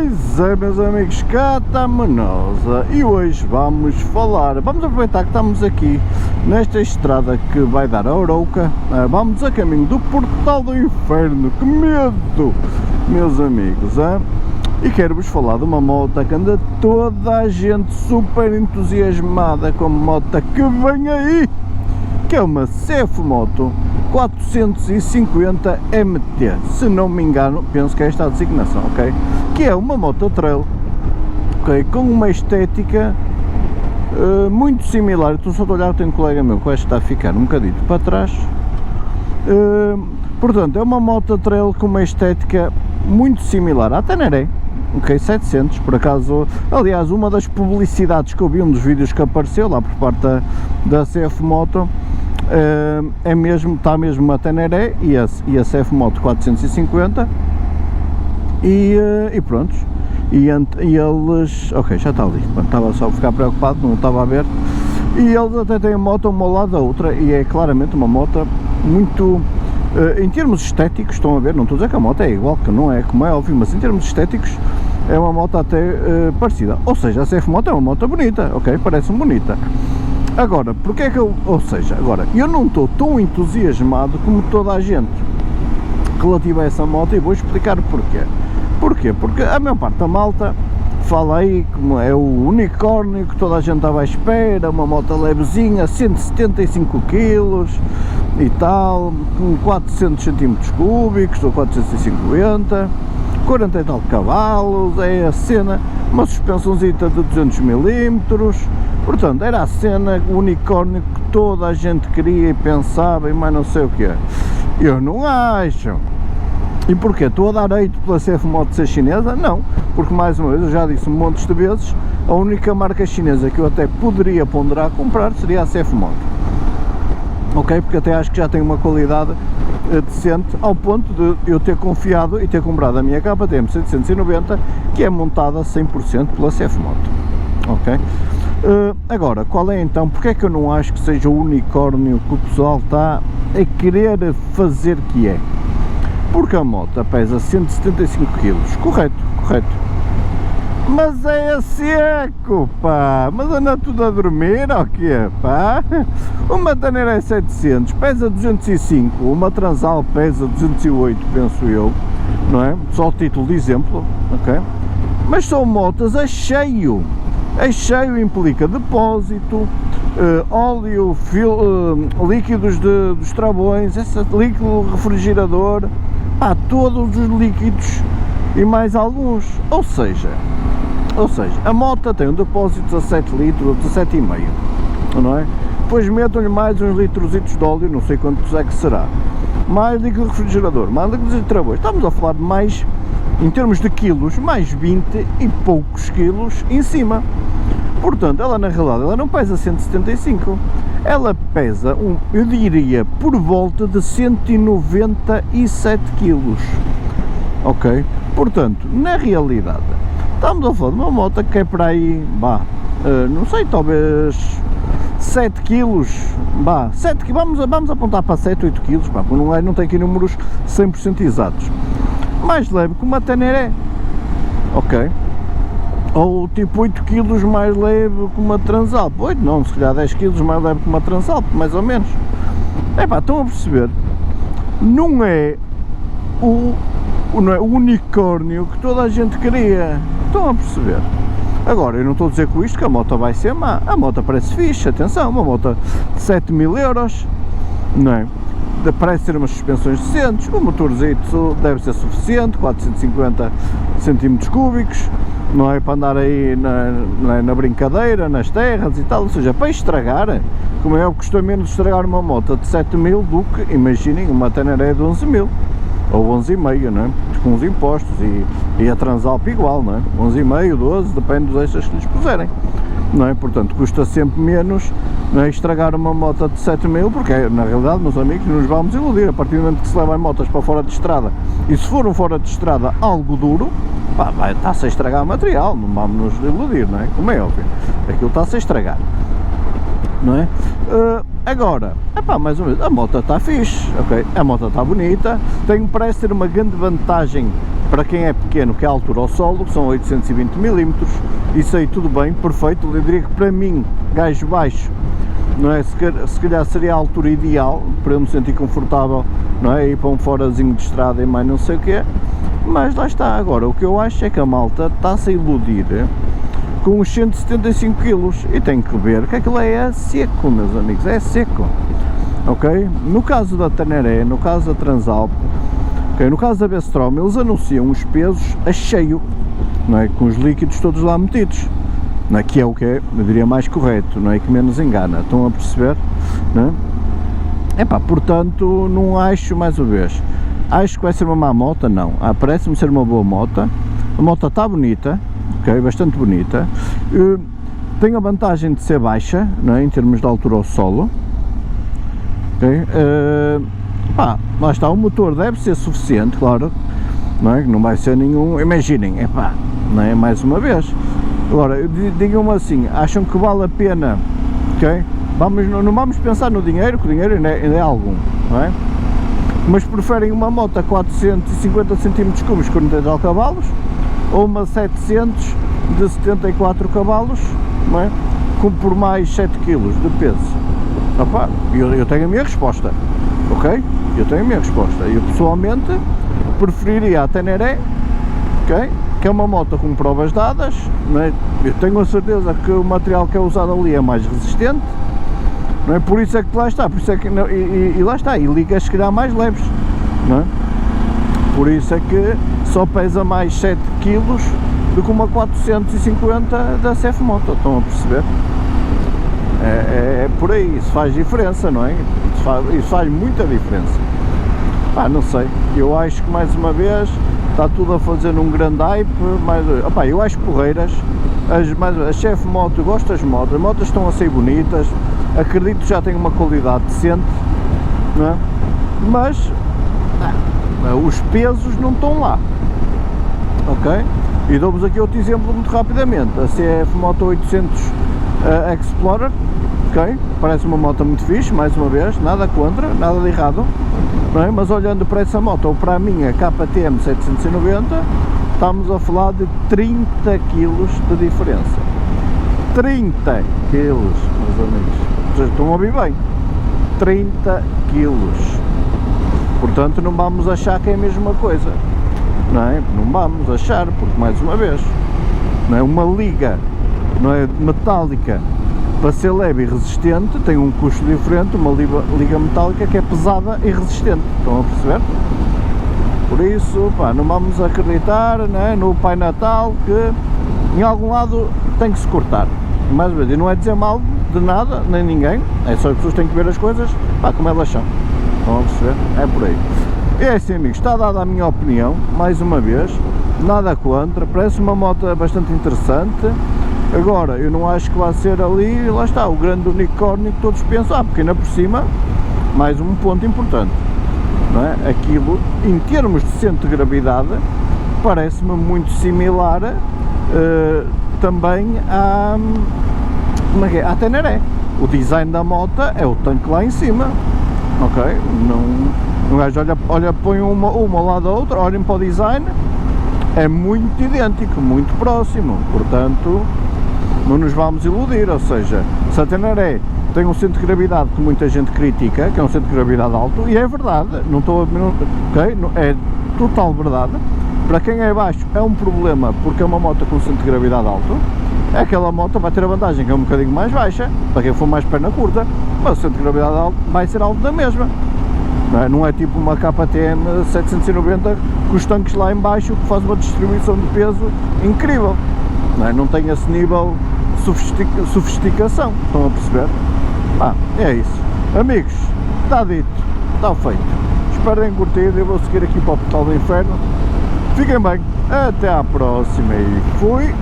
Pois é, meus amigos, cá estamos nós e hoje vamos aproveitar que estamos aqui nesta estrada que vai dar a Arouca, vamos a caminho do Portal do Inferno, que medo, meus amigos, e quero-vos falar de uma moto que anda toda a gente super entusiasmada com a moto que vem aí, que é uma CF Moto 450 MT, se não me engano, penso que é esta a designação, ok? Que é uma moto trail, ok? Com uma estética muito similar. Estou só a olhar, tenho um colega meu que acho que está a ficar um bocadinho para trás. Portanto, é uma moto trail com uma estética muito similar à Teneré, ok? 700, por acaso, aliás, uma das publicidades que eu vi, um dos vídeos que apareceu lá por parte da CF Moto, é mesmo, está mesmo a Teneré e a CF Moto 450 e pronto, e eles, ok, já está ali, estava só a ficar preocupado, não estava a ver, e eles até têm a moto uma ao lado da outra e é claramente uma moto muito, em termos estéticos, estão a ver, não estou a dizer que a moto é igual, que não é, como é óbvio, mas em termos estéticos é uma moto até parecida, ou seja, a CF Moto é uma moto bonita, ok, parece-me bonita. Agora, porque é que eu não estou tão entusiasmado como toda a gente relativa a essa moto e vou explicar o porquê. Porquê? Porque a maior parte da malta fala aí como é o unicórnio que toda a gente estava à espera, uma moto levezinha, 175 kg e tal, com 400 cm3 ou 450, 40 e tal cavalos, é a cena, uma suspensãozita de 200 mm, portanto era a cena, o unicórnio que toda a gente queria e pensava e mais não sei o que é. Eu não acho. E porquê? Estou a dar hate pela CF Moto ser chinesa? Não, porque mais uma vez, eu já disse montes de vezes, a única marca chinesa que eu até poderia ponderar comprar seria a CF Moto, ok? Porque até acho que já tem uma qualidade decente, ao ponto de eu ter confiado e ter comprado a minha KTM 790, que é montada 100% pela CF Moto, ok? Agora, qual é então, porque é que eu não acho que seja o unicórnio que o pessoal está a querer fazer que é? Porque a moto pesa 175 kg, correto, mas é a seco, pá, mas anda tudo a dormir, ou quê, pá? Uma Teneré 700 pesa 205, uma Transal pesa 208, penso eu, não é? Só o título de exemplo, ok? Mas são motas a cheio implica depósito, óleo, líquidos dos travões, líquido refrigerador, pá, todos os líquidos e mais alguns, ou seja, a moto tem um depósito de 17 litros ou 17,5, não é? Depois metam-lhe mais uns litrositos de óleo, não sei quantos é que será, mais líquido refrigerador, mais líquidos de travões, estamos a falar de mais, em termos de quilos, mais 20 e poucos quilos em cima. Portanto, ela na realidade ela não pesa 175, ela pesa, eu diria, por volta de 197 kg, ok? Portanto, na realidade, estamos a falar de uma moto que é para aí, não sei, talvez 7 kg, vamos apontar para 7, 8 kg, porque não tem aqui números 100% exatos, mais leve que uma Teneré, ok? Ou tipo 8 kg mais leve que uma Transalp, 8 não, se calhar 10 kg mais leve que uma Transalp, mais ou menos. Estão a perceber? Não é o unicórnio que toda a gente queria, estão a perceber? Agora, eu não estou a dizer com isto que a moto vai ser má, a moto parece fixe, atenção, uma moto de 7.000 euros, não é? Parece ter umas suspensões decentes, o motorzito deve ser suficiente, 450 cm3, não é para andar aí na brincadeira, nas terras e tal, ou seja, para estragar, como é, custou menos estragar uma moto de 7.000 do que, imaginem, uma Teneré de 11.000, ou 11,5, não é? Com os impostos, e a Transalp igual, não é? 11,5, 12, depende dos extras que lhes puserem, não é? Portanto, custa sempre menos, não é, estragar uma moto de 7.000, porque na realidade, meus amigos, nos vamos iludir, a partir do momento que se levam motas para fora de estrada, e se for um fora de estrada algo duro, pá, está-se a estragar material, não vamos nos iludir, não é? Como é óbvio, aquilo está-se a estragar, não é? Agora, mais ou menos, a moto está fixe, ok? A moto está bonita, parece ter uma grande vantagem para quem é pequeno, que é a altura ao solo, são 820 mm, isso aí tudo bem, perfeito. Eu diria que para mim, gajo baixo, não é? Se calhar seria a altura ideal para eu me sentir confortável, não é? Ir para um forazinho de estrada e mais não sei o que é. Mas lá está. Agora, o que eu acho é que a malta está-se a iludir com os 175 kg e tem que ver que aquilo é seco, meus amigos, é seco, ok? No caso da Teneré, no caso da Transalp, okay? No caso da Bestrom, eles anunciam os pesos a cheio, não é? Com os líquidos todos lá metidos, não é? Que é o que é, eu diria, mais correto, não é? Que menos engana, estão a perceber, não é? Epá, portanto, não acho, mais uma vez, acho que vai ser uma má moto, não, parece-me ser uma boa moto, a moto está bonita, ok, bastante bonita, tem a vantagem de ser baixa, não é? Em termos de altura ao solo, ok, pá, lá está, o motor deve ser suficiente, claro, não é? Não vai ser nenhum, imaginem, epá, não é? Mais uma vez, agora, digam-me assim, acham que vale a pena, ok? Não vamos pensar no dinheiro, que o dinheiro ainda é algum, não é? Mas preferem uma moto a 450 cm3 com 40 cavalos ou uma 700 de 74 cavalos, não é? Por mais 7 kg de peso? Opa, eu tenho a minha resposta, ok? Eu tenho a minha resposta. Eu pessoalmente preferiria a Teneré, ok? Que é uma moto com provas dadas, não é? Eu tenho a certeza que o material que é usado ali é mais resistente, não é? Por isso é que lá está, por isso é que, e lá está, e ligas se calhar mais leves, não é? Por isso é que só pesa mais 7 kg do que uma 450 da CF Moto, estão a perceber? É por aí, isso faz diferença, não é? Isso faz muita diferença. Pá, não sei, eu acho que mais uma vez está tudo a fazer um grande hype, mas opá, eu acho porreiras, a CF Moto, eu gosto das motos, as motos estão a ser bonitas, acredito que já tem uma qualidade decente, não é? Mas os pesos não estão lá, ok? E dou-vos aqui outro exemplo muito rapidamente, a CF Moto 800 Explorer, ok? Parece uma moto muito fixe, mais uma vez, nada contra, nada de errado, não é? Mas olhando para essa moto ou para a minha KTM 790, estamos a falar de 30 kg de diferença, 30 kg, meus amigos, vocês estão a ouvir bem, 30 kg. Portanto, não vamos achar que é a mesma coisa, não é? Não vamos achar, porque mais uma vez, não é? Uma liga, não é, metálica, para ser leve e resistente, tem um custo diferente, uma liga metálica que é pesada e resistente, estão a perceber? Por isso, pá, não vamos acreditar, não é? No Pai Natal, que em algum lado tem que se cortar. Mais uma vez, e não é dizer mal de nada, nem ninguém, é só as pessoas têm que ver as coisas, pá, como elas são. Estão a perceber? É por aí. E é assim, amigos, está dada a minha opinião, mais uma vez, nada contra, parece uma moto bastante interessante. Agora, eu não acho que vai ser ali, lá está, o grande unicórnio que todos pensam, porque ainda por cima, mais um ponto importante, não é? Aquilo, em termos de centro de gravidade, parece-me muito similar também à Teneré. O design da moto é o tanque lá em cima, ok? Um gajo olha, põe uma ao lado da outra, olhem para o design, é muito idêntico, muito próximo, portanto não nos vamos iludir. Ou seja, se a Teneré tem um centro de gravidade que muita gente critica, que é um centro de gravidade alto, e é verdade, não estou ok? É total verdade. Para quem é baixo é um problema, porque é uma moto com um centro de gravidade alto, aquela moto vai ter a vantagem que é um bocadinho mais baixa, para quem for mais perna curta, mas o centro de gravidade alto vai ser alto da mesma. Não é tipo uma KTM 790 com os tanques lá em baixo, que faz uma distribuição de peso incrível, não tem esse nível de sofisticação, estão a perceber? É isso, amigos, está dito, está feito, espero terem curtido. Eu vou seguir aqui para o Portal do Inferno, fiquem bem, até à próxima e fui!